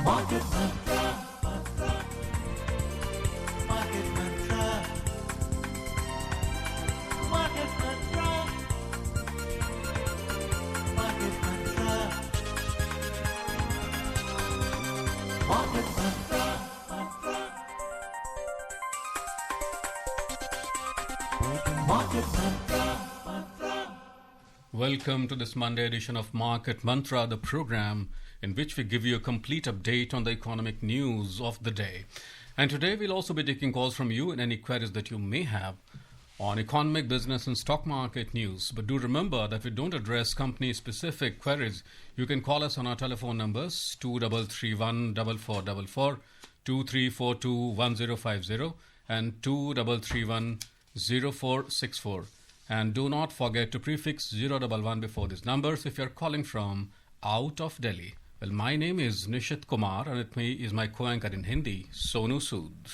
Market Mantra. Market Mantra. Market Mantra. Market Mantra. Market Mantra. Market Mantra. Welcome to this Monday edition of Market Mantra, the program in which we give you a complete update on the economic news of the day. And today we'll also be taking calls from you and any queries that you may have on economic, business and stock market news. But do remember that we don't address company-specific queries. You can call us on our telephone numbers 2331 4444, 2342 1050 and 2331 0464. And do not forget to prefix 011 before these numbers if you're calling from out of Delhi. Well, my name is Nishit Kumar and with me is my co-anchor in Hindi, Sonu Sood.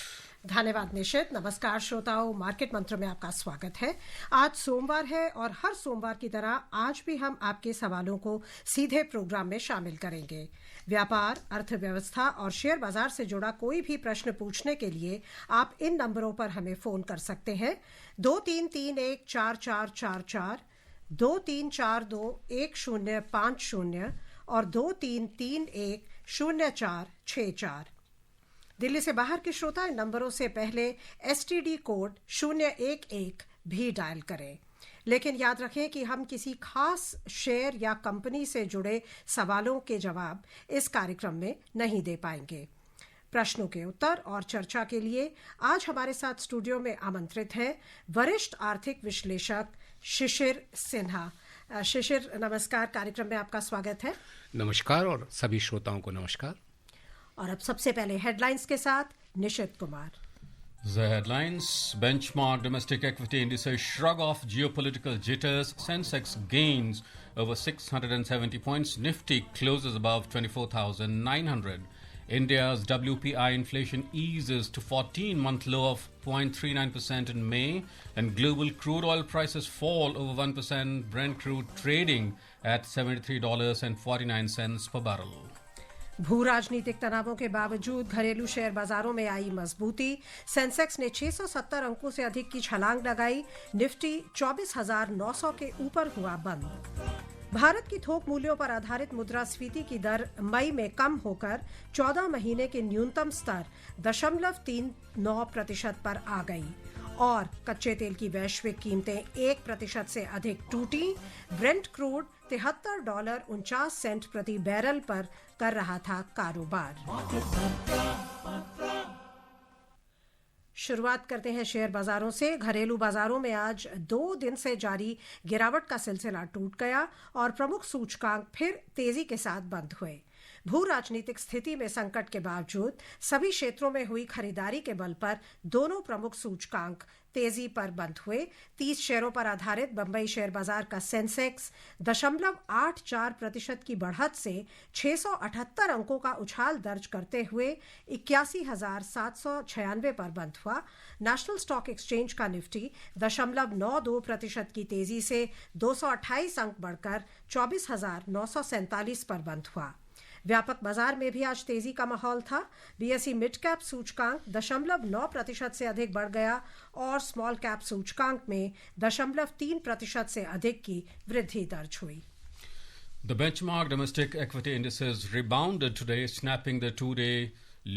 धन्यवाद निशित। नमस्कार श्रोताओं, market मंत्र में आपका स्वागत है। आज सोमवार है और हर सोमवार की तरह आज भी हम आपके सवालों को सीधे प्रोग्राम में शामिल करेंगे। व्यापार, अर्थव्यवस्था और शेयर बाजार से जुड़ा कोई भी प्रश्न पूछने के लिए आप इन नंबरों पर हमें फोन कर सकते हैं 23314444, 23421050 और 23310464। दिल्ली से बाहर के श्रोता इन नंबरों से पहले एसटीडी कोड 011 भी डायल करें। लेकिन याद रखें कि हम किसी खास शेयर या कंपनी से जुड़े सवालों के जवाब इस कार्यक्रम में नहीं दे पाएंगे। प्रश्नों के उत्तर और चर्चा के लिए आज हमारे साथ स्टूडियो में आमंत्रित हैं वरिष्ठ आर्थिक विश्लेषक शिशिर सिन्हा। शिशिर, नमस्कार। कार्यक्रम में आपका स्वागत है। नमस्कार और सभी श्रोताओं को नमस्कार। और अब सबसे पहले हेडलाइंस के साथ निशित Kumar. The headlines: benchmark domestic equity indices shrug off geopolitical jitters. Sensex gains over 670 points. Nifty closes above 24,900. India's WPI inflation eases to 14-month low of 0.39% in May, and global crude oil prices fall over 1%. Brent crude trading at $73.49 per barrel. भू राजनीतिक तनावों के बावजूद घरेलू share बाजारों में आई मजबूती। Sensex ने 670 अंकों से अधिक की छलांग लगाई। निफ्टी 24,900 के ऊपर हुआ बंद। भारत की थोक मूल्यों पर आधारित मुद्रास्फीति की दर मई में कम होकर 14 महीने के न्यूनतम स्तर 0.39% पर आ गई और कच्चे तेल की वैश्विक कीमतें 1% से अधिक टूटी। ब्रेंट क्रूड $73.49 प्रति बैरल पर कर रहा था कारोबार। शुरुआत करते हैं शेयर बाजारों से। घरेलू बाजारों में आज 2 दिन से जारी गिरावट का सिलसिला टूट गया और प्रमुख सूचकांक फिर तेजी के साथ बंद हुए। भू राजनीतिक स्थिति में संकट के बावजूद सभी क्षेत्रों में हुई खरीदारी के बल पर दोनों प्रमुख सूचकांक तेजी पर बंद हुए। 30 शेयरों पर आधारित बंबई शेयर बाजार का सेंसेक्स 0.84% की बढ़त से 678 अंकों का उछाल दर्ज करते हुए 81,796 पर बंद हुआ। नेशनल स्टॉक एक्सचेंज का निफ्टी 0.92% की तेजी से 228 अंक बढ़कर 24,947 पर बंद हुआ। व्यापक बाजार में भी आज तेजी का माहौल था। बीएसई मिड कैप सूचकांक 0.9% से अधिक बढ़ गया और स्मॉल कैप सूचकांक में 0.3% से अधिक की वृद्धि दर्ज हुई। The benchmark domestic equity indices rebounded today, snapping the two-day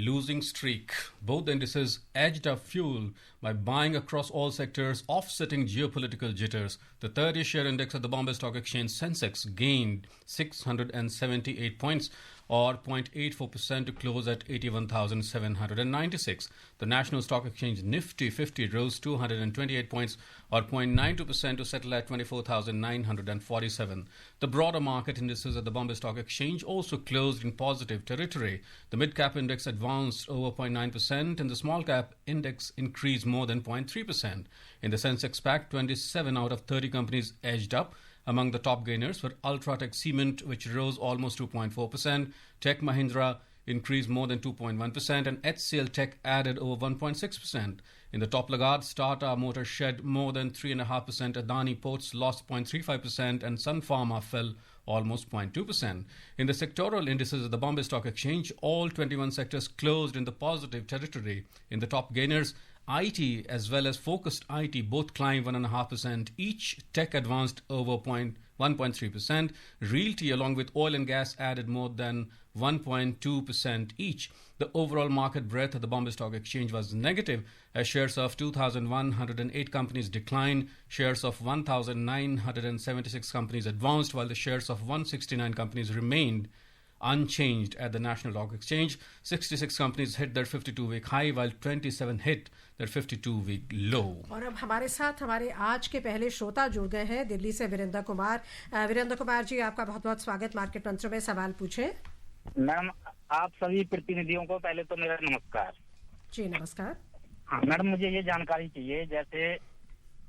losing streak. Both indices edged up, fueled by buying across all sectors, offsetting geopolitical jitters. The 30 share index at the Bombay Stock Exchange, Sensex, gained 678 points or 0.84% to close at 81,796. The National Stock Exchange Nifty 50 rose 228 points or 0.92% to settle at 24,947. The broader market indices at the Bombay Stock Exchange also closed in positive territory. The mid-cap index advanced over 0.9% and the small-cap index increased more than 0.3%. In the Sensex pack, 27 out of 30 companies edged up. Among the top gainers were Ultratech Cement, which rose almost 2.4%, Tech Mahindra, increased more than 2.1%, and HCL Tech added over 1.6%. In the top laggards, Tata Motors shed more than 3.5%, Adani Ports lost 0.35%, and Sun Pharma fell almost 0.2%. In the sectoral indices of the Bombay Stock Exchange, all 21 sectors closed in the positive territory. In the top gainers, IT as well as focused IT both climbed 1.5% each. Tech advanced over 1.3%. Realty along with oil and gas added more than 1.2% each. The overall market breadth of the Bombay Stock Exchange was negative as shares of 2,108 companies declined, shares of 1,976 companies advanced, while the shares of 169 companies remained unchanged at the National Stock Exchange. 66 companies hit their 52-week high, while 27 hit their 52-week low. और अब हमारे साथ हमारे आज के पहले श्रोता जुड़ गए हैं दिल्ली से वीरेंद्र कुमार। वीरेंद्र कुमार जी, आपका बहुत बहुत स्वागत। मार्केट मंत्र में सवाल पूछें। मैडम, आप सभी प्रतिनिधियों को पहले तो मेरा नमस्कार। जी नमस्कार। हाँ मैडम, मुझे ये जानकारी चाहिए, जैसे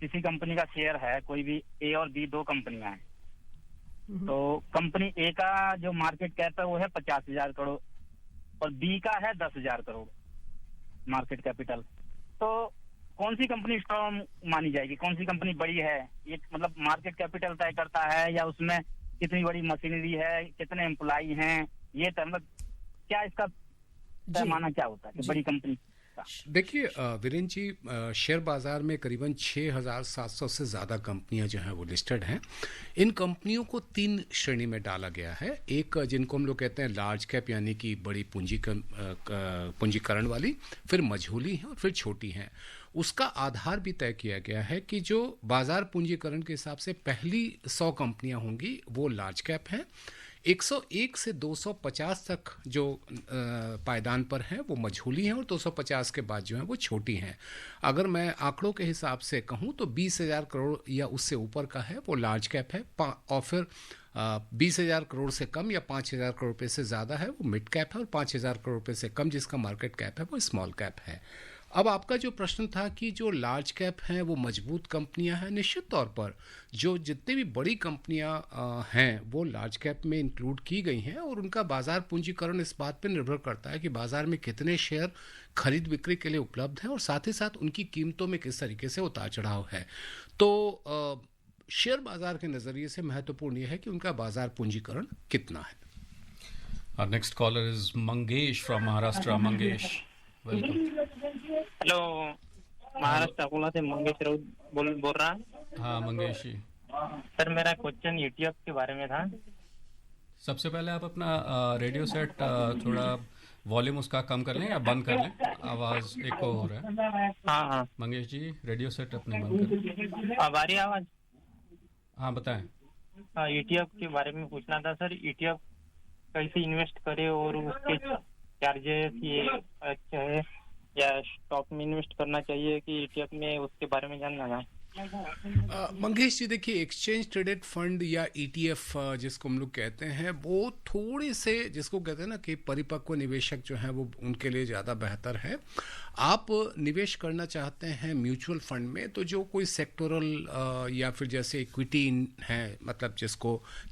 किसी कंपनी का शेयर है, कोई भी ए और बी दो कंपनियां हैं, तो कंपनी ए का जो मार्केट कैप है वो है 50,000 करोड़ और बी का है 10,000 करोड़ मार्केट कैपिटल। तो कौन सी कंपनी स्ट्रॉन्ग मानी जाएगी, कौन सी कंपनी बड़ी है? ये मतलब मार्केट कैपिटल तय करता है या उसमें कितनी बड़ी मशीनरी है, कितने एम्प्लॉई हैं, ये मतलब क्या इसका पैमाना क्या होता है कि बड़ी कंपनी? देखिए वीरेंद्र जी, शेयर बाजार में करीबन 6,700 से ज़्यादा कंपनियां जो हैं वो लिस्टेड हैं। इन कंपनियों को 3 श्रेणी में डाला गया है। एक जिनको हम लोग कहते हैं लार्ज कैप यानी कि बड़ी पूंजीकरण वाली, फिर मझोली हैं और फिर छोटी हैं। उसका आधार भी तय किया गया है कि जो बाजार पूंजीकरण के हिसाब से पहली 100 कंपनियां होंगी वो लार्ज कैप हैं। 101 से 250 तक जो पायदान पर हैं वो मझोली हैं और 250 के बाद जो हैं वो छोटी हैं। अगर मैं आंकड़ों के हिसाब से कहूं तो 20,000 करोड़ या उससे ऊपर का है वो लार्ज कैप है, और फिर 20,000 करोड़ से कम या 5,000 करोड़ रुपये से ज़्यादा है वो मिड कैप है, और 5,000 करोड़ रुपये से कम जिसका मार्केट कैप है वो स्मॉल कैप है। अब आपका जो प्रश्न था कि जो लार्ज कैप हैं वो मजबूत कंपनियां हैं, निश्चित तौर पर जो जितनी भी बड़ी कंपनियां हैं वो लार्ज कैप में इंक्लूड की गई हैं, और उनका बाजार पूंजीकरण इस बात पर निर्भर करता है कि बाजार में कितने शेयर खरीद बिक्री के लिए उपलब्ध हैं और साथ ही साथ उनकी कीमतों में किस तरीके से उतार चढ़ाव है। तो शेयर बाजार के नज़रिए से महत्वपूर्ण यह है कि उनका बाजार पूंजीकरण कितना है। Our next caller is Mangesh from Maharashtra. Mangesh, welcome. Hello, Maharashtra Akola से मंगेश राउत बोल रहा है। हाँ मंगेश जी, सर मेरा क्वेश्चन ईटीएफ के बारे में था। सबसे पहले आप अपना रेडियो सेट थोड़ा वॉल्यूम उसका कम कर लें या बंद कर लें, आवाज एको हो रहा है। हाँ मंगेश जी, रेडियो सेट अपने बंद कर। अब आ रही है आवाज? हाँ बताएं। ईटीएफ के बारे में पूछना था सर, ईटीएफ कैसे इन्वेस्ट करे और उसके चार्जेस ये अच्छा है या स्टॉक में इन्वेस्ट करना चाहिए कि ईटीएफ में, उसके बारे में जानना है। मंगेश जी देखिए, एक्सचेंज ट्रेडेड फंड या ईटीएफ जिसको हम लोग कहते हैं वो थोड़े से, जिसको कहते हैं ना कि परिपक्व निवेशक जो हैं वो उनके लिए ज़्यादा बेहतर है। आप निवेश करना चाहते हैं म्यूचुअल फंड में तो जो कोई सेक्टोरल या फिर जैसे इक्विटी है, मतलब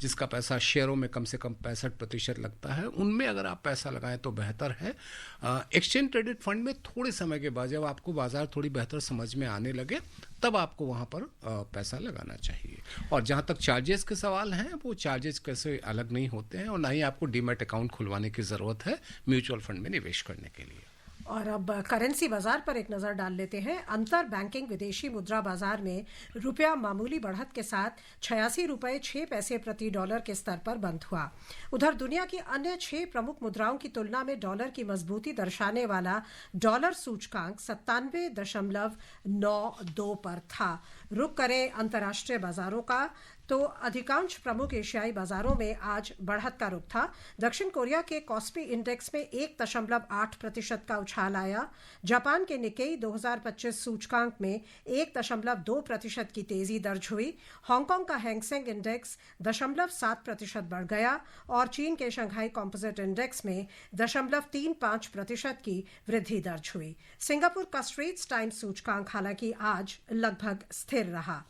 जिसका पैसा शेयरों में कम से कम 65% लगता है, उनमें अगर आप पैसा लगाएं तो बेहतर है। एक्सचेंज ट्रेडेड फंड में थोड़े समय के बाद जब आपको बाजार थोड़ी बेहतर समझ में आने लगे तब आपको वहाँ पर पैसा लगाना चाहिए। और जहाँ तक चार्जेस के सवाल हैं, वो चार्जेस कैसे अलग नहीं होते हैं और ना ही आपको डीमैट अकाउंट खुलवाने की ज़रूरत है म्यूचुअल फंड में निवेश करने के लिए। और अब करेंसी बाजार पर एक नजर डाल लेते हैं। अंतर बैंकिंग विदेशी मुद्रा बाजार में रुपया मामूली बढ़त के साथ 86 रुपये 6 पैसे प्रति डॉलर के स्तर पर बंद हुआ। उधर दुनिया की अन्य 6 प्रमुख मुद्राओं की तुलना में डॉलर की मजबूती दर्शाने वाला डॉलर सूचकांक 97.92 पर था। रुख करें अंतर्राष्ट्रीय बाजारों का तो अधिकांश प्रमुख एशियाई बाजारों में आज बढ़त का रुख था। दक्षिण कोरिया के कॉस्पी इंडेक्स में 1.8% का उछाल आया। जापान के निकेई 2025 सूचकांक में 1.2% की तेजी दर्ज हुई। हांगकांग का हैंगसेंग इंडेक्स 0.7% बढ़ गया और चीन के शंघाई कॉम्पोजिट इंडेक्स में 0.35% की वृद्धि दर्ज हुई। सिंगापुर का स्ट्रेट्स टाइम्स सूचकांक हालांकि आज लगभग स्थिर रहा।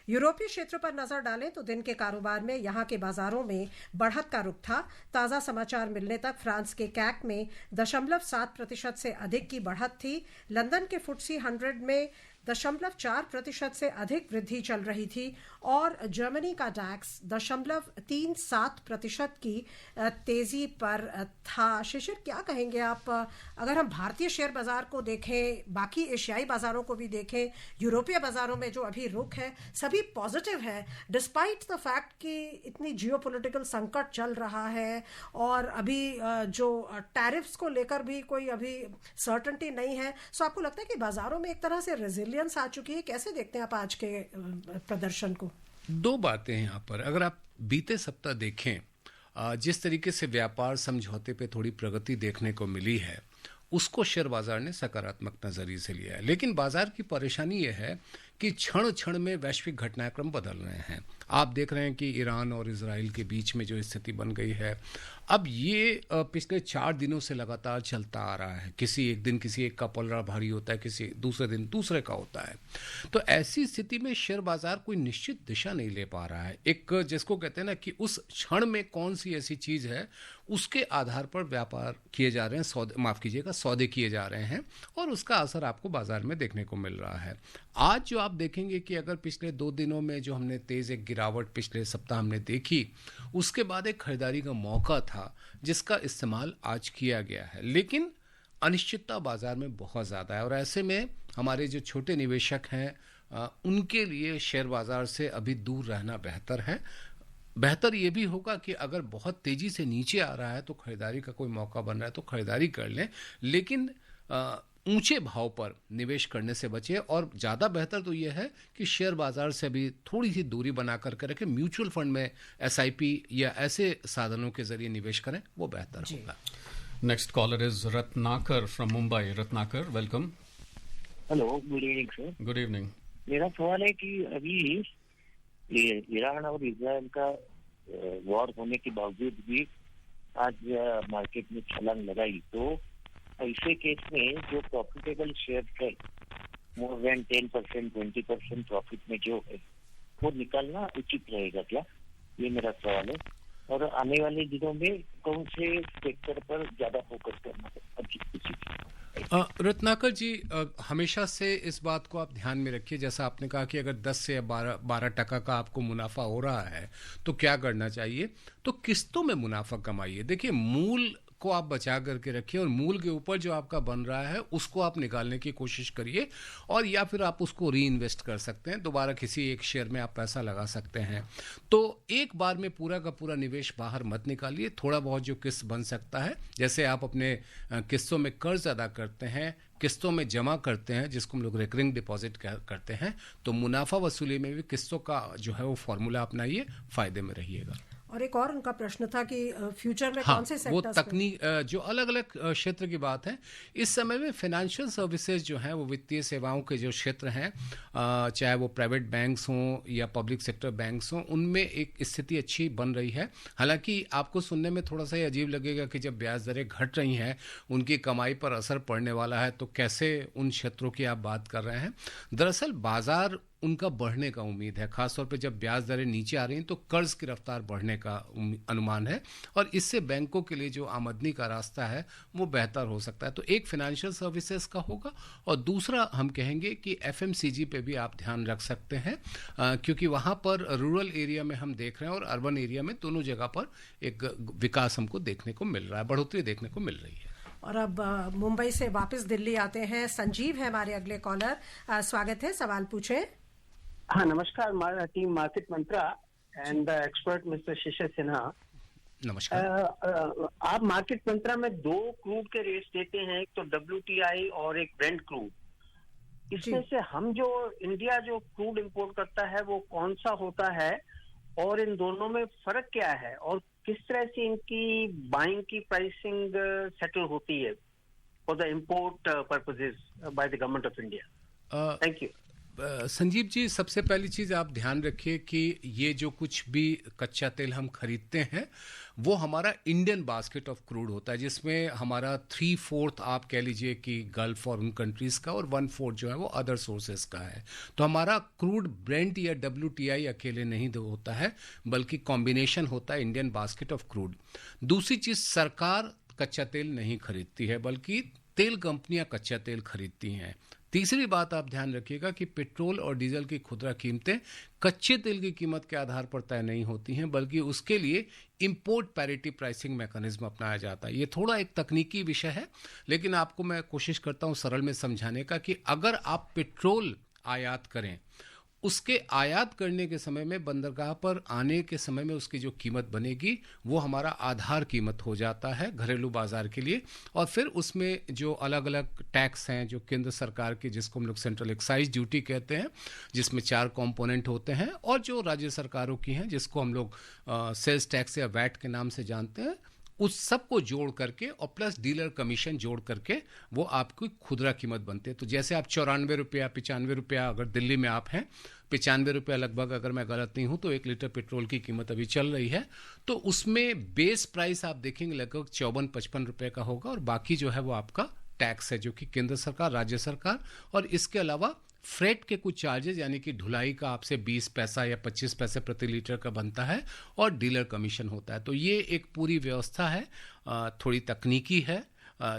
यूरोपीय क्षेत्र पर नजर डालें तो दिन के कारोबार में यहां के बाजारों में बढ़त का रुख था। ताज़ा समाचार मिलने तक फ्रांस के कैक में 0.7% से अधिक की बढ़त थी। लंदन के FTSE 100 में 0.4% से अधिक वृद्धि चल रही थी और जर्मनी का डैक्स 0.37% की तेजी पर था। शिशिर, क्या कहेंगे आप? अगर हम भारतीय शेयर बाजार को देखें, बाकी एशियाई बाजारों को भी देखें, यूरोपीय बाजारों में जो अभी रुख है सभी पॉजिटिव है, डिस्पाइट द फैक्ट कि इतनी जियोपॉलिटिकल संकट चल रहा है और अभी जो टैरिफ्स को लेकर भी कोई अभी सर्टेनिटी नहीं है। सो आपको लगता है कि बाजारों में एक तरह से रेजिलियंस आ चुकी है? कैसे देखते हैं आप आज के प्रदर्शन को? दो बातें हैं यहाँ पर। अगर आप बीते सप्ताह देखें, जिस तरीके से व्यापार समझौते पे थोड़ी प्रगति देखने को मिली है, उसको शेयर बाजार ने सकारात्मक नजरिए से लिया है। लेकिन बाजार की परेशानी यह है कि क्षण क्षण में वैश्विक घटनाक्रम बदल रहे हैं। आप देख रहे हैं कि ईरान और इजराइल के बीच में जो स्थिति बन गई है, अब ये पिछले 4 दिनों से लगातार चलता आ रहा है। किसी एक दिन किसी एक का पलड़ा भारी होता है, किसी दूसरे दिन दूसरे का होता है। तो ऐसी स्थिति में शेयर बाजार कोई निश्चित दिशा नहीं ले पा रहा है। एक जिसको कहते हैं ना कि उस क्षण में कौन सी ऐसी चीज है, उसके आधार पर व्यापार किए जा रहे हैं, सौदे किए जा रहे हैं और उसका असर आपको बाजार में देखने को मिल रहा है। आज जो आप देखेंगे कि अगर पिछले 2 दिनों में जो हमने तेज एक गिरावट पिछले सप्ताह हमने देखी, उसके बाद एक खरीदारी का मौका था जिसका इस्तेमाल आज किया गया है। लेकिन अनिश्चितता बाजार में बहुत ज़्यादा है और ऐसे में हमारे जो छोटे निवेशक हैं उनके लिए शेयर बाजार से अभी दूर रहना बेहतर है। बेहतर ये भी होगा कि अगर बहुत तेज़ी से नीचे आ रहा है तो खरीदारी का कोई मौका बन रहा है तो खरीदारी कर लें, लेकिन ऊंचे भाव पर निवेश करने से बचे। और ज़्यादा बेहतर तो यह है कि शेयर बाजार से अभी थोड़ी सी दूरी बना करके रखें, म्यूचुअल फंड में SIP या ऐसे साधनों के जरिए निवेश करें, वो बेहतर होगा। Next collar is Ratnakar from Mumbai. Ratnakar, welcome. Hello, good evening sir. Good evening. मेरा सवाल है कि अभी ये ईरान और इजराइल का वॉर होने के बावजूद भी आज मार्केट में छलांग लगाई, तो ऐसे केस में जो प्रॉफिटेबल शेयर है, मोर देन 10%, 20% प्रॉफिट में जो है, वो निकालना उचित रहेगा क्या? ये मेरा सवाल है। और आने वाले दिनों में कौन से सेक्टर पर ज्यादा फोकस करना उचित है? रत्नाकर जी, हमेशा से इस बात को आप ध्यान में रखिए, जैसा आपने कहा कि अगर 10 से 12% का आपको मुनाफा हो रहा है तो क्या करना चाहिए? तो किस्तों में मुनाफा कमाइए। देखिए, मूल को आप बचा करके रखिए और मूल के ऊपर जो आपका बन रहा है उसको आप निकालने की कोशिश करिए, और या फिर आप उसको री इन्वेस्ट कर सकते हैं, दोबारा किसी एक शेयर में आप पैसा लगा सकते हैं। तो एक बार में पूरा का पूरा निवेश बाहर मत निकालिए। थोड़ा बहुत जो किस्त बन सकता है, जैसे आप अपने किस्तों में कर्ज अदा करते हैं, किस्तों में जमा करते हैं, जिसको हम लोग रिकरिंग डिपॉजिट करते हैं, तो मुनाफा वसूली में भी किस्तों का जो है वो फॉर्मूला अपनाइए, फायदे में रहिएगा। और एक और उनका प्रश्न था कि फ्यूचर में कौन से सेक्टर्स, वो तकनीक जो अलग अलग क्षेत्र की बात है। इस समय में फाइनेंशियल सर्विसेज जो हैं, वो वित्तीय सेवाओं के जो क्षेत्र हैं, चाहे वो प्राइवेट बैंक्स हों या पब्लिक सेक्टर बैंक्स हों, उनमें एक स्थिति अच्छी बन रही है। हालांकि आपको सुनने में थोड़ा सा अजीब लगेगा कि जब ब्याज दरें घट रही हैं, उनकी कमाई पर असर पड़ने वाला है, तो कैसे उन क्षेत्रों की आप बात कर रहे हैं। दरअसल बाजार उनका बढ़ने का उम्मीद है, खासतौर पे जब ब्याज दरें नीचे आ रही हैं तो कर्ज की रफ्तार बढ़ने का अनुमान है, और इससे बैंकों के लिए जो आमदनी का रास्ता है वो बेहतर हो सकता है। तो एक फाइनेंशियल सर्विसेज का होगा, और दूसरा हम कहेंगे कि FMCG पे भी आप ध्यान रख सकते हैं, क्योंकि वहाँ पर रूरल एरिया में हम देख रहे हैं और अर्बन एरिया में दोनों जगह पर एक विकास हमको देखने को मिल रहा है, बढ़ोतरी देखने को मिल रही है। और अब मुंबई से वापस दिल्ली आते हैं, संजीव है हमारे अगले कॉलर। स्वागत है, सवाल पूछें। हाँ, नमस्कार। हमारा team market Mantra and the expert mister Shishir Sinha. नमस्कार। आप मार्केट मंत्रा में 2 क्रूड के रेट्स देते हैं, एक तो WTI और एक ब्रेंट क्रूड। इसमें से हम जो इंडिया जो क्रूड इंपोर्ट करता है वो कौन सा होता है, और इन दोनों में फर्क क्या है, और किस तरह से इनकी बाइंग की प्राइसिंग सेटल होती है for the import purposes by the government of India? Thank you. Sanjeev ji, सबसे पहली चीज़ आप ध्यान रखिए कि ये जो कुछ भी कच्चा तेल हम खरीदते हैं वो हमारा इंडियन बास्केट ऑफ क्रूड होता है, जिसमें हमारा 3/4 आप कह लीजिए कि गल्फ और उन कंट्रीज़ का और 1/4 जो है वो अदर सोर्सेज का है। तो हमारा क्रूड ब्रेंट या WTI अकेले नहीं होता है, बल्कि कॉम्बिनेशन होता है इंडियन बास्केट ऑफ क्रूड। दूसरी चीज़, सरकार कच्चा तेल नहीं खरीदती है, बल्कि तेल कंपनियां कच्चा तेल खरीदती हैं। तीसरी बात आप ध्यान रखिएगा कि पेट्रोल और डीजल की खुदरा कीमतें कच्चे तेल की कीमत के आधार पर तय नहीं होती हैं, बल्कि उसके लिए इंपोर्ट पैरिटी प्राइसिंग मैकेनिज्म अपनाया जाता है। ये थोड़ा एक तकनीकी विषय है, लेकिन आपको मैं कोशिश करता हूं सरल में समझाने का कि अगर आप पेट्रोल आयात करें, उसके आयात करने के समय में बंदरगाह पर आने के समय में उसकी जो कीमत बनेगी वो हमारा आधार कीमत हो जाता है घरेलू बाजार के लिए। और फिर उसमें जो अलग अलग टैक्स हैं जो केंद्र सरकार के, जिसको हम लोग सेंट्रल एक्साइज ड्यूटी कहते हैं, जिसमें 4 कंपोनेंट होते हैं, और जो राज्य सरकारों की हैं जिसको हम लोग सेल्स टैक्स या वैट के नाम से जानते हैं, उस सब को जोड़ करके और प्लस डीलर कमीशन जोड़ करके वो आपकी खुदरा कीमत बनते हैं। तो जैसे आप 94 रुपया 95 रुपया, अगर दिल्ली में आप हैं 95 रुपया लगभग, अगर मैं गलत नहीं हूं तो 1 लीटर पेट्रोल की कीमत अभी चल रही है, तो उसमें बेस प्राइस आप देखेंगे लगभग 54-55 रुपये का होगा, और बाकी जो है वो आपका टैक्स है जो कि केंद्र सरकार, राज्य सरकार, और इसके अलावा फ्रेट के कुछ चार्जेस, यानी कि ढुलाई का आपसे 20 पैसा या 25 पैसे प्रति लीटर का बनता है, और डीलर कमीशन होता है। तो ये एक पूरी व्यवस्था है, थोड़ी तकनीकी है,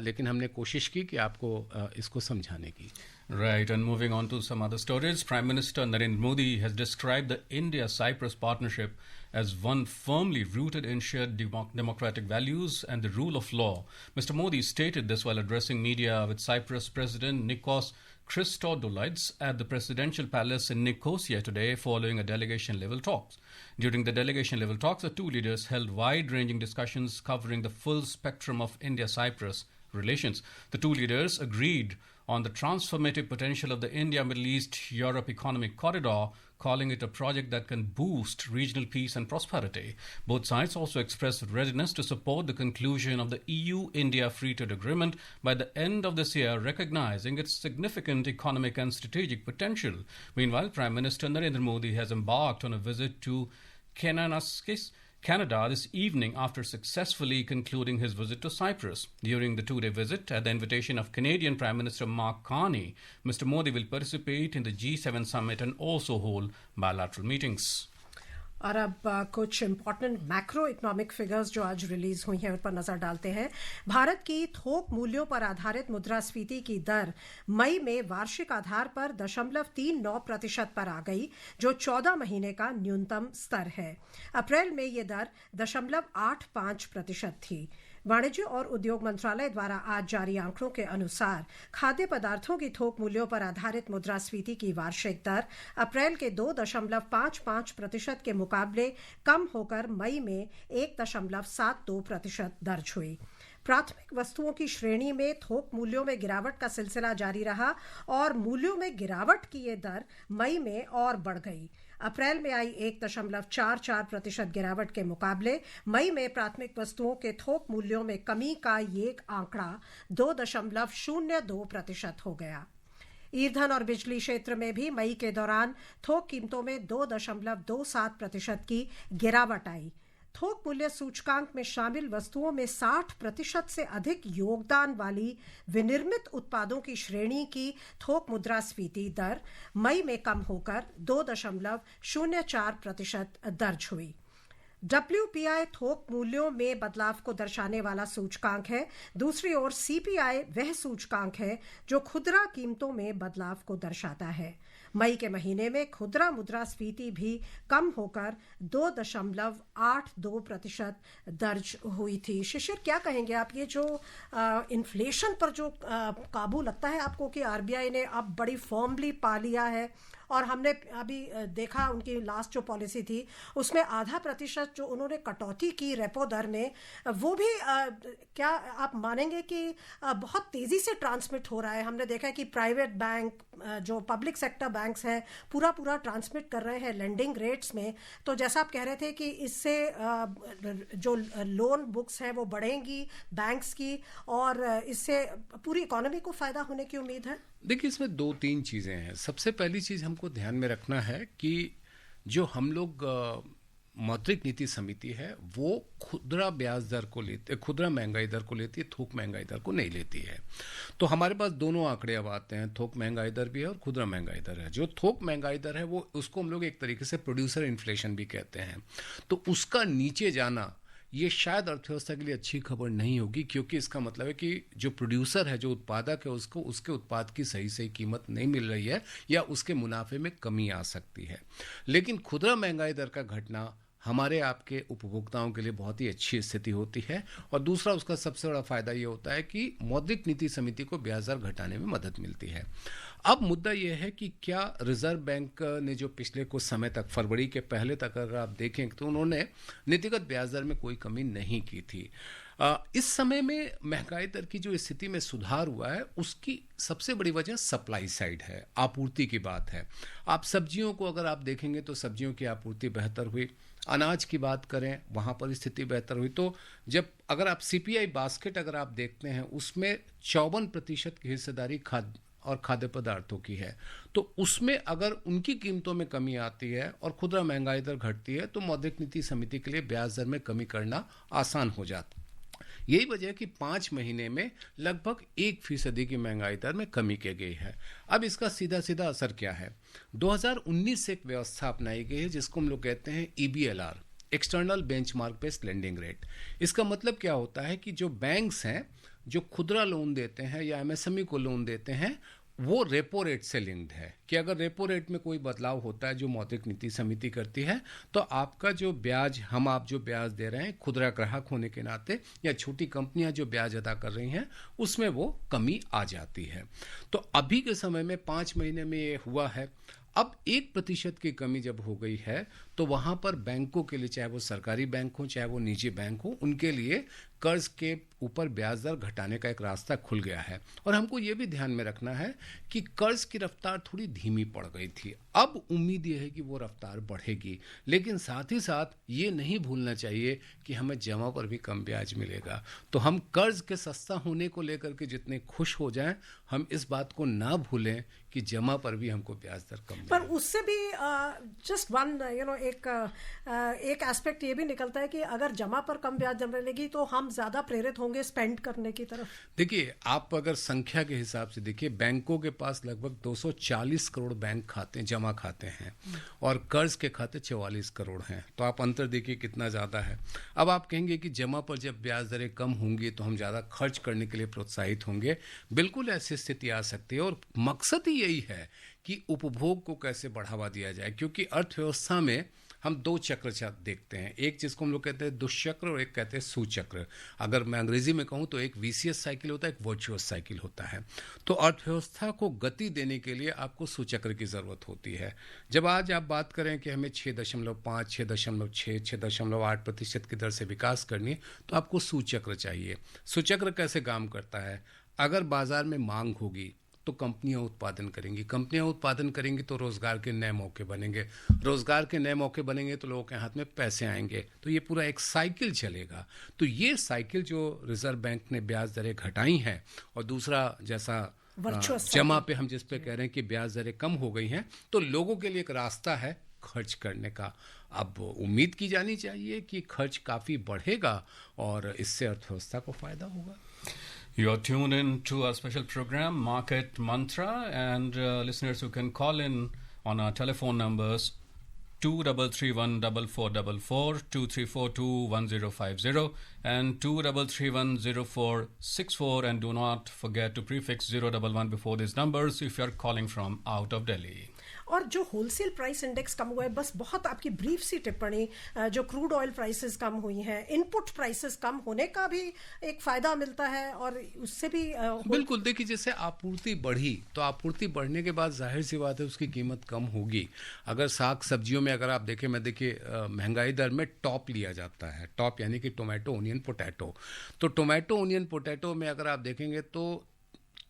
लेकिन हमने कोशिश की कि आपको इसको समझाने की। Right, and moving on to some other stories, Prime Minister Narendra Modi has described the India-Cyprus partnership as one firmly rooted in shared democratic values and the rule of law. Mr. Modi stated this while addressing media with Cyprus President Nikos Christodoulides at the presidential palace in Nicosia today following a delegation-level talks. During the delegation-level talks, the two leaders held wide-ranging discussions covering the full spectrum of India-Cyprus relations. The two leaders agreed on the transformative potential of the India-Middle East-Europe economic corridor, calling it a project that can boost regional peace and prosperity. Both sides also expressed readiness to support the conclusion of the EU-India Free Trade Agreement by the end of this year, recognizing its significant economic and strategic potential. Meanwhile, Prime Minister Narendra Modi has embarked on a visit to Kananaskis, Canada this evening after successfully concluding his visit to Cyprus. During the 2-day visit, at the invitation of Canadian Prime Minister Mark Carney, Mr. Modi will participate in the G7 summit and also hold bilateral meetings. और अब कुछ important macro economic figures जो आज release हुई हैं उन पर नजर डालते हैं। भारत की थोक मूल्यों पर आधारित मुद्रास्फीति की दर मई में वार्षिक आधार पर 0.39% पर आ गई, जो 14 महीने का न्यूनतम स्तर है। अप्रैल में ये दर 0.85% थी। वाणिज्य और उद्योग मंत्रालय द्वारा आज जारी आंकड़ों के अनुसार खाद्य पदार्थों की थोक मूल्यों पर आधारित मुद्रास्फीति की वार्षिक दर अप्रैल के 2.55% के मुकाबले कम होकर मई में 1.72% दर्ज हुई। प्राथमिक वस्तुओं की श्रेणी में थोक मूल्यों में गिरावट का सिलसिला जारी रहा और मूल्यों में गिरावट की ये दर मई में और बढ़ गई। अप्रैल में आई 1.44% गिरावट के मुकाबले मई में प्राथमिक वस्तुओं के थोक मूल्यों में कमी का ये आंकड़ा 2.02% हो गया। ईंधन और बिजली क्षेत्र में भी मई के दौरान थोक कीमतों में 2.27% की गिरावट आई। थोक मूल्य सूचकांक में शामिल वस्तुओं में 60% से अधिक योगदान वाली विनिर्मित उत्पादों की श्रेणी की थोक मुद्रास्फीति दर मई में कम होकर 2.04% दर्ज हुई। WPI थोक मूल्यों में बदलाव को दर्शाने वाला सूचकांक है। दूसरी ओर CPI वह सूचकांक है जो खुदरा कीमतों में बदलाव को दर्शाता है। मई के महीने में खुदरा मुद्रास्फीति भी कम होकर 2.82% दर्ज हुई थी। शिशिर, क्या कहेंगे आप, ये जो इन्फ्लेशन पर जो काबू लगता है आपको कि RBI ने अब बड़ी फर्मली पा लिया है, और हमने अभी देखा उनकी लास्ट जो पॉलिसी थी उसमें 0.5% जो उन्होंने कटौती की रेपो दर में, वो भी क्या आप मानेंगे कि बहुत तेज़ी से ट्रांसमिट हो रहा है? हमने देखा है कि प्राइवेट बैंक, जो पब्लिक सेक्टर बैंक्स हैं, पूरा ट्रांसमिट कर रहे हैं लेंडिंग रेट्स में। तो जैसा आप कह रहे थे कि इससे जो लोन बुक्स हैं वो बढ़ेंगी बैंक्स की, और इससे पूरी इकोनॉमी को फ़ायदा होने की उम्मीद है। देखिए, इसमें 2-3 चीज़ें हैं। सबसे पहली चीज़ हमको ध्यान में रखना है कि जो हम लोग मौद्रिक नीति समिति है वो खुदरा ब्याज दर को लेती, खुदरा महंगाई दर को लेती है, थोक महंगाई दर को नहीं लेती है। तो हमारे पास दोनों आंकड़े अब आते हैं, थोक महंगाई दर भी है और खुदरा महंगाई दर है। जो थोक महंगाई दर है वो उसको हम लोग एक तरीके से प्रोड्यूसर इन्फ्लेशन भी कहते हैं। तो उसका नीचे जाना ये शायद अर्थव्यवस्था के लिए अच्छी खबर नहीं होगी, क्योंकि इसका मतलब है कि जो प्रोड्यूसर है, जो उत्पादक है, उसको उसके उत्पाद की सही सही कीमत नहीं मिल रही है या उसके मुनाफे में कमी आ सकती है। लेकिन खुदरा महंगाई दर का घटना हमारे आपके उपभोक्ताओं के लिए बहुत ही अच्छी स्थिति होती है। और दूसरा उसका सबसे बड़ा फायदा ये होता है कि मौद्रिक नीति समिति को ब्याज दर घटाने में मदद मिलती है। अब मुद्दा यह है कि क्या रिजर्व बैंक ने जो पिछले कुछ समय तक, फरवरी के पहले तक अगर आप देखें तो उन्होंने नीतिगत ब्याज दर में कोई कमी नहीं की थी। इस समय में महंगाई दर की जो स्थिति में सुधार हुआ है उसकी सबसे बड़ी वजह सप्लाई साइड है, आपूर्ति की बात है। आप सब्जियों को अगर आप देखेंगे तो सब्जियों की आपूर्ति बेहतर हुई। अनाज की बात करें, वहाँ पर स्थिति बेहतर हुई। तो जब अगर आप सीपीआई बास्केट अगर आप देखते हैं उसमें 54% की हिस्सेदारी खाद्य और खाद्य पदार्थों की है, तो उसमें अगर उनकी कीमतों में कमी आती है और खुदरा महंगाई दर घटती है तो मौद्रिक नीति समिति के लिए ब्याज दर में कमी करना आसान हो जाता है। यही वजह है कि 5 महीने में लगभग 1% की महंगाई दर में कमी की गई है। अब इसका सीधा सीधा असर क्या है? 2019 से एक व्यवस्था अपनाई गई है जिसको हम लोग कहते हैं EBLR, external benchmark based lending rate. इसका मतलब क्या होता है कि जो बैंक्स हैं जो खुदरा लोन देते हैं या MSME को लोन देते हैं वो रेपो रेट से लिंक्ड है कि अगर रेपो रेट में कोई बदलाव होता है जो मौद्रिक नीति समिति करती है तो आपका जो ब्याज, आप जो ब्याज दे रहे हैं खुदरा ग्राहक होने के नाते या छोटी कंपनियां जो ब्याज अदा कर रही हैं उसमें वो कमी आ जाती है। तो अभी के समय में 5 महीने में ये हुआ है। अब 1% की कमी जब हो गई है तो वहां पर बैंकों के लिए, चाहे वो सरकारी बैंक हो चाहे वो निजी बैंक हो, उनके लिए कर्ज के ऊपर ब्याज दर घटाने का एक रास्ता खुल गया है। और हमको ये भी ध्यान में रखना है कि कर्ज की रफ्तार थोड़ी धीमी पड़ गई थी। अब उम्मीद ये है कि वो रफ्तार बढ़ेगी, लेकिन साथ ही साथ ये नहीं भूलना चाहिए कि हमें जमा पर भी कम ब्याज मिलेगा। तो हम कर्ज के सस्ता होने को लेकर के जितने खुश हो जाएं, हम इस बात को ना भूलें कि जमा पर भी हमको ब्याज दर कम पर उससे भी जस्ट वन एक एस्पेक्ट ये भी निकलता है कि अगर जमा पर कम ब्याज दर मिलेगी तो हम ज्यादा प्रेरित होंगे स्पेंड करने की तरफ। देखिए, आप अगर संख्या के हिसाब से देखिए, बैंकों के पास लगभग 240 करोड़ बैंक खाते, जमा खाते हैं और कर्ज के खाते 44 करोड़ हैं। तो आप अंतर देखिए कितना ज्यादा है। अब आप कहेंगे कि जमा पर जब ब्याज दरें कम होंगी तो हम ज्यादा खर्च करने के लिए प्रोत्साहित होंगे। बिल्कुल ऐसी स्थिति आ सकती है और मकसद ही यही है कि उपभोग को कैसे बढ़ावा दिया जाए, क्योंकि अर्थव्यवस्था में हम 2 चक्र देखते हैं। एक जिसको हम लोग कहते हैं दुष्चक्र और एक कहते हैं सुचक्र। अगर मैं अंग्रेजी में कहूँ तो एक विशियस साइकिल होता है, एक वर्चुअस साइकिल होता है। तो अर्थव्यवस्था को गति देने के लिए आपको सुचक्र की जरूरत होती है। जब आज आप बात करें कि हमें 6.5, 6.6, 6.8% की दर से विकास करनी है तो आपको सुचक्र चाहिए। सुचक्र कैसे काम करता है? अगर बाजार में मांग होगी तो कंपनियां उत्पादन करेंगी, कंपनियां उत्पादन करेंगी तो रोजगार के नए मौके बनेंगे, रोजगार के नए मौके बनेंगे तो लोगों के हाथ में पैसे आएंगे। तो ये पूरा एक साइकिल चलेगा। तो ये साइकिल जो रिजर्व बैंक ने ब्याज दरें घटाई हैं और दूसरा जैसा जमा पे हम जिस पे कह रहे हैं कि ब्याज दरें कम हो गई हैं, तो लोगों के लिए एक रास्ता है खर्च करने का। अब उम्मीद की जानी चाहिए कि खर्च काफी बढ़ेगा और इससे अर्थव्यवस्था को फायदा होगा। You're tuned in to our special program, Market Mantra, and listeners who can call in on our telephone numbers 23314444, 23421050, and 23310464, and do not forget to prefix 011 before these numbers if you're calling from out of Delhi. और जो wholesale price index कम हुआ है, बस बहुत आपकी brief सी टिप्पणी, जो crude oil prices कम हुई हैं, इनपुट प्राइसेस कम होने का भी एक फायदा मिलता है और उससे भी बिल्कुल। देखिए, जैसे आपूर्ति बढ़ी तो आपूर्ति बढ़ने के बाद जाहिर सी बात है उसकी कीमत कम होगी। अगर साग सब्जियों में अगर आप देखें, मैं देखिए महंगाई दर में टॉप लिया जाता है, टॉप यानी कि टोमेटो, ओनियन, पोटैटो। तो टोमेटो, ओनियन, पोटैटो में अगर आप देखेंगे तो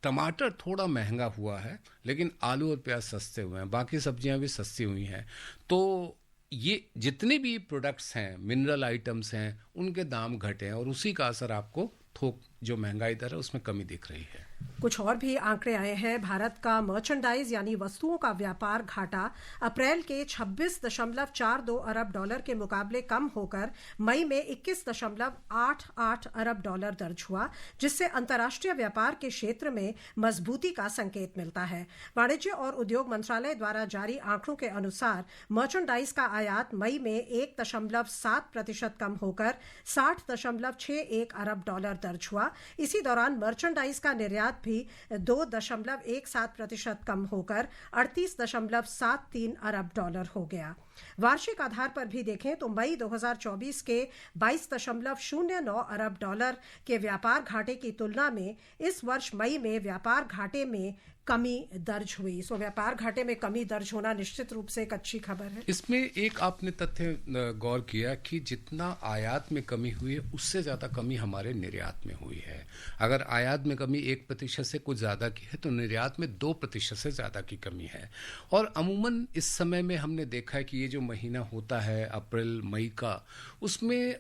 टमाटर थोड़ा महंगा हुआ है लेकिन आलू और प्याज सस्ते हुए हैं, बाकी सब्जियां भी सस्ती हुई हैं। तो ये जितने भी प्रोडक्ट्स हैं, मिनरल आइटम्स हैं, उनके दाम घटे हैं और उसी का असर आपको थोक जो महंगाई दर है उसमें कमी दिख रही है। कुछ और भी आंकड़े आए हैं। भारत का मर्चेंडाइज यानी वस्तुओं का व्यापार घाटा अप्रैल के 26.42 अरब डॉलर के मुकाबले कम होकर मई में 21.88 अरब डॉलर दर्ज हुआ, जिससे अंतर्राष्ट्रीय व्यापार के क्षेत्र में मजबूती का संकेत मिलता है। वाणिज्य और उद्योग मंत्रालय द्वारा जारी आंकड़ों के अनुसार मर्चेंडाइज का आयात मई में 1.7% कम होकर 60.61 अरब डॉलर दर्ज हुआ। इसी दौरान मर्चेंडाइज का निर्यात भी 2.17% कम होकर 38.73 अरब डॉलर हो गया। वार्षिक आधार पर भी देखें तो मई 2024 के 22.09 अरब डॉलर के व्यापार घाटे की तुलना में इस वर्ष मई में व्यापार घाटे में कमी दर्ज हुई। सो व्यापार घाटे में कमी दर्ज होना निश्चित रूप से एक अच्छी खबर है। इसमें एक आपने तथ्य गौर किया कि जितना आयात में कमी हुई है उससे ज़्यादा कमी हमारे निर्यात में हुई है। अगर आयात में कमी 1% से कुछ ज़्यादा की है तो निर्यात में 2% से ज़्यादा की कमी है। और अमूमन इस समय में हमने देखा है कि ये जो महीना होता है अप्रैल मई का, उसमें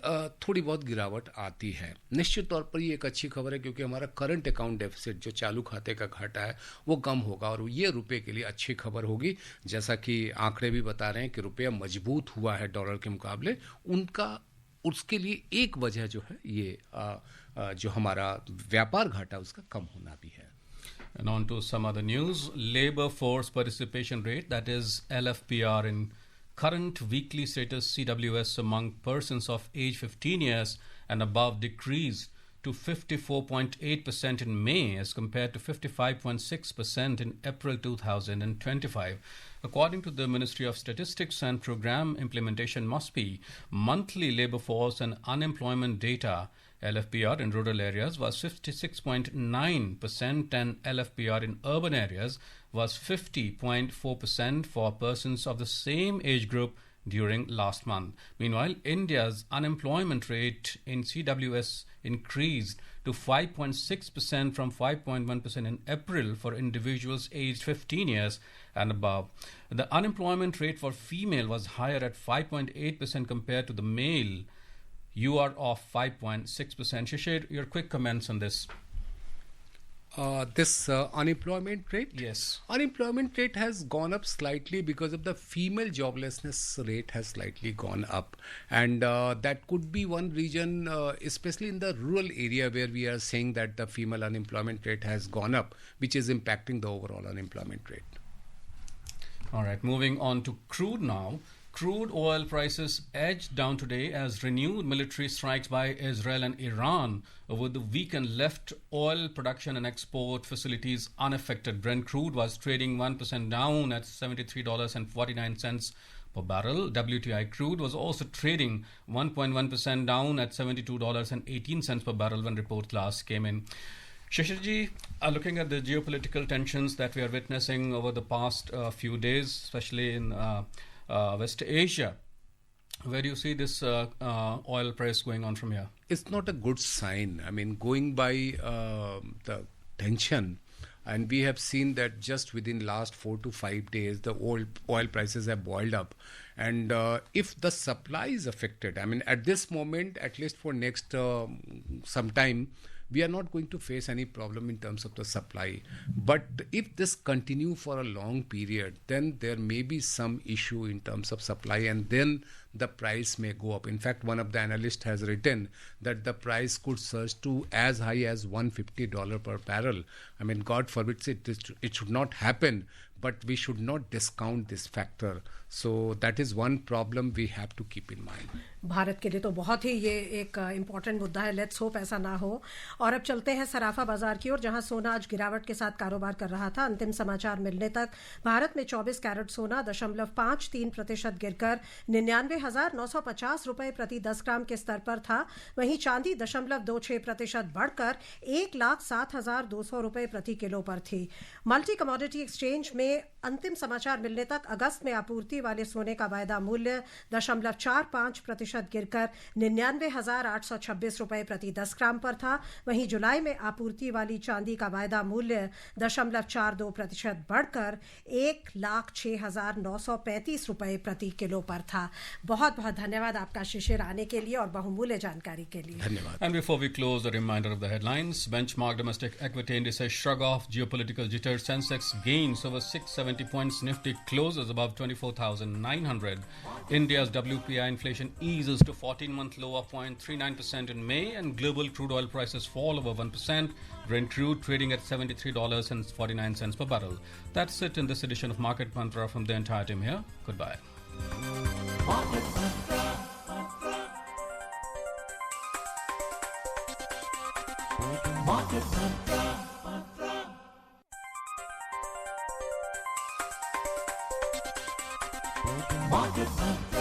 थोड़ी बहुत गिरावट आती है। निश्चित तौर पर ये एक अच्छी खबर है क्योंकि हमारा करंट अकाउंट डेफिसिट जो चालू खाते का घाटा है वो कम होगा और ये रुपए के लिए अच्छी खबर होगी। जैसा कि आंकड़े भी बता रहे हैं कि रुपया मजबूत हुआ है डॉलर के मुकाबले, उसके लिए एक वजह जो है ये जो हमारा व्यापार घाटा उसका कम होना भी है। And on to some other news. Labor force participation rate, that is LFPR, in current weekly status CWS among persons of age 15 years and above decreased to 54.8% in May as compared to 55.6% in April 2025. According to the Ministry of Statistics and Program Implementation MUSPI, monthly labor force and unemployment data LFPR in rural areas was 56.9% and LFPR in urban areas was 50.4% for persons of the same age group during last month. Meanwhile, India's unemployment rate in CWS increased to 5.6% from 5.1% in April for individuals aged 15 years and above. The unemployment rate for female was higher at 5.8% compared to the male. You are off 5.6%. Shishir, your quick comments on this. This unemployment rate? Yes. Unemployment rate has gone up slightly because of the female joblessness rate has slightly gone up. And that could be one reason, especially in the rural area where we are saying that the female unemployment rate has gone up, which is impacting the overall unemployment rate. All right, moving on to crude now. Crude oil prices edged down today as renewed military strikes by Israel and Iran over the weekend left oil production and export facilities unaffected. Brent crude was trading 1% down at $73.49 per barrel. WTI crude was also trading 1.1% down at $72.18 per barrel when reports last came in. Shishirji, looking at the geopolitical tensions that we are witnessing over the past few days, especially in West Asia, where do you see this oil price going on from here? It's not a good sign. I mean, going by the tension, and we have seen that just within last 4 to 5 days, the oil prices have boiled up. And if the supply is affected, I mean, at this moment, at least for next some time, we are not going to face any problem in terms of the supply. But if this continue for a long period, then there may be some issue in terms of supply, and then the price may go up. In fact, one of the analysts has written that the price could surge to as high as $150 per barrel. I mean, God forbid it should not happen, but we should not discount this factor. So that is one problem we have to keep in mind. Bharat के लिए तो बहुत ही ये एक important मुद्दा है। Let's hope ऐसा ना हो। और अब चलते हैं सराफा बाजार की ओर, जहां सोना आज गिरावट के साथ कारोबार कर रहा था। अंतिम समाचार मिलने तक भारत में 24 कैरेट सोना 0.53% गिरकर 99,950 रुपए प्रति 10 ग्राम के स्तर पर था। वहीं चांदी 0.26% बढ़कर 1,07,200 रुपए प्रति किलो पर थी। मल्टी कमोडिटी एक्सचेंज में अंतिम समाचार मिलने तक अगस्त में आपूर्ति वाले सोने का वायदा मूल्य 0.45% प्रतिशत गिरकर 99,826 रुपए प्रति 10 ग्राम पर था। वहीं जुलाई में आपूर्ति वाली चांदी का वायदा मूल्य 0.42% बढ़कर 1,06,935 रुपए प्रति किलो पर था। बहुत बहुत धन्यवाद आपका शिशिर आने के लिए और बहुमूल्य जानकारी के लिए। धन्यवाद। And before we close, a reminder of the headlines. Benchmark domestic equity indices shrug off geopolitical jitters. Sensex gains over 670 points. Nifty closes above 24,900. India's WPI inflation eases to 14-month low of 0.39% in May, and global crude oil prices fall over 1%. Brent crude trading at $73.49 per barrel. That's it in this edition of Market Mantra from the entire team here. Goodbye. Market Mantra. Market Mantra. Market Mantra.